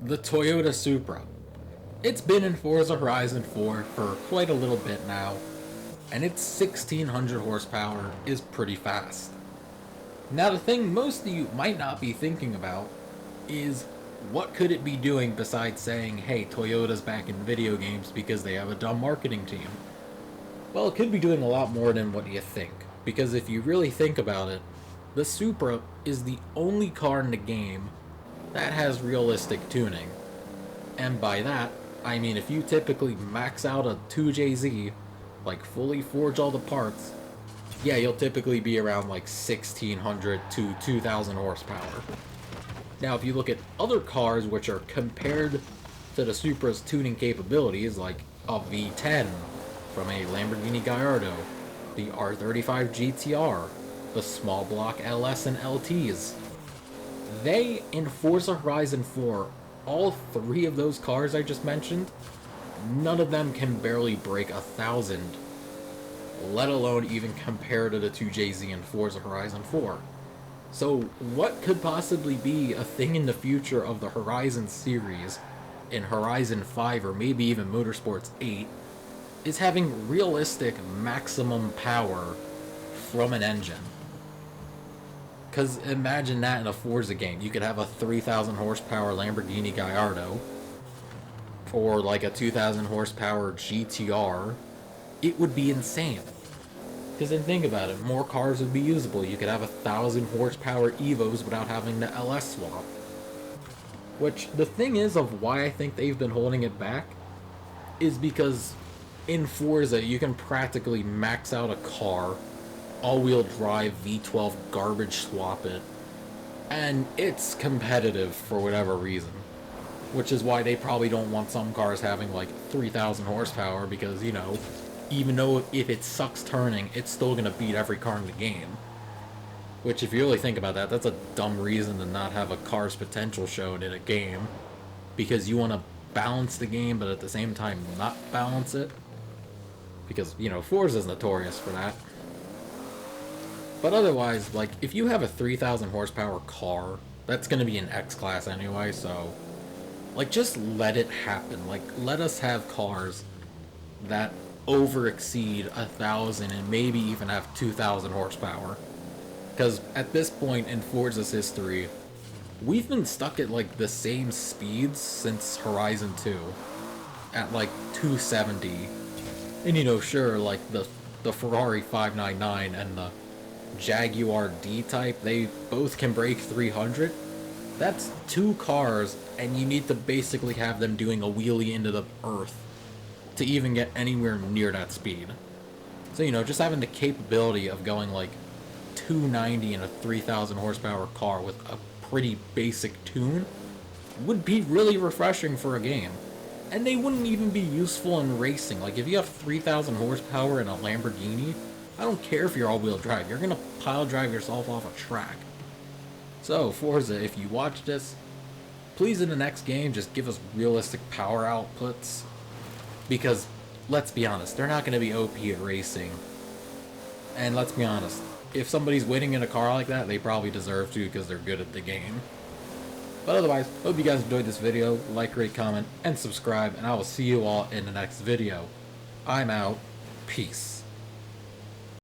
the Toyota Supra. It's been in Forza Horizon 4 for quite a little bit now, and its 1600 horsepower is pretty fast. Now the thing most of you might not be thinking about is what could it be doing besides saying, hey, Toyota's back in video games because they have a dumb marketing team? Well, it could be doing a lot more than what you think, because if you really think about it, the Supra is the only car in the game that has realistic tuning. And by that, I mean if you typically max out a 2JZ, like fully forge all the parts, yeah, you'll typically be around like 1600 to 2000 horsepower. Now, if you look at other cars which are compared to the Supra's tuning capabilities, like a V10 from a Lamborghini Gallardo, the R35 GTR, the small block LS and LTs, they, in Forza Horizon 4, all three of those cars I just mentioned, none of them can barely break 1,000, let alone even compare to the 2JZ in Forza Horizon 4. So what could possibly be a thing in the future of the Horizon series, in Horizon 5 or maybe even Motorsports 8, is having realistic maximum power from an engine? Because imagine that in a Forza game. You could have a 3,000 horsepower Lamborghini Gallardo, or like a 2,000 horsepower GTR. It would be insane. Because then think about it, more cars would be usable. You could have 1,000 horsepower Evos without having the LS swap. Which, the thing is of why I think they've been holding it back, is because in Forza you can practically max out a car, all-wheel drive V12 garbage swap it, and it's competitive for whatever reason. Which is why they probably don't want some cars having like 3,000 horsepower, because, you know, even though if it sucks turning, it's still gonna beat every car in the game. Which, if you really think about that, that's a dumb reason to not have a car's potential shown in a game. Because you want to balance the game, but at the same time not balance it. Because, you know, Forza's notorious for that. But otherwise, like, if you have a 3,000 horsepower car, that's gonna be an X-Class anyway, so like, just let it happen. Like, let us have cars that over exceed 1,000 and maybe even have 2,000 horsepower. Because at this point in Forza's history, we've been stuck at like the same speeds since Horizon 2, at like 270. And, you know, sure, like the Ferrari 599 and the Jaguar D-Type, they both can break 300. That's two cars, and you need to basically have them doing a wheelie into the earth to even get anywhere near that speed. So, you know, just having the capability of going like 290 in a 3,000 horsepower car with a pretty basic tune would be really refreshing for a game. And they wouldn't even be useful in racing. Like, if you have 3,000 horsepower in a Lamborghini, I don't care if you're all-wheel drive, you're gonna pile drive yourself off a track. So, Forza, if you watch this, please in the next game just give us realistic power outputs. Because, let's be honest, they're not going to be OP at racing. And let's be honest, if somebody's winning in a car like that, they probably deserve to because they're good at the game. But otherwise, hope you guys enjoyed this video. Like, rate, comment, and subscribe, and I will see you all in the next video. I'm out. Peace.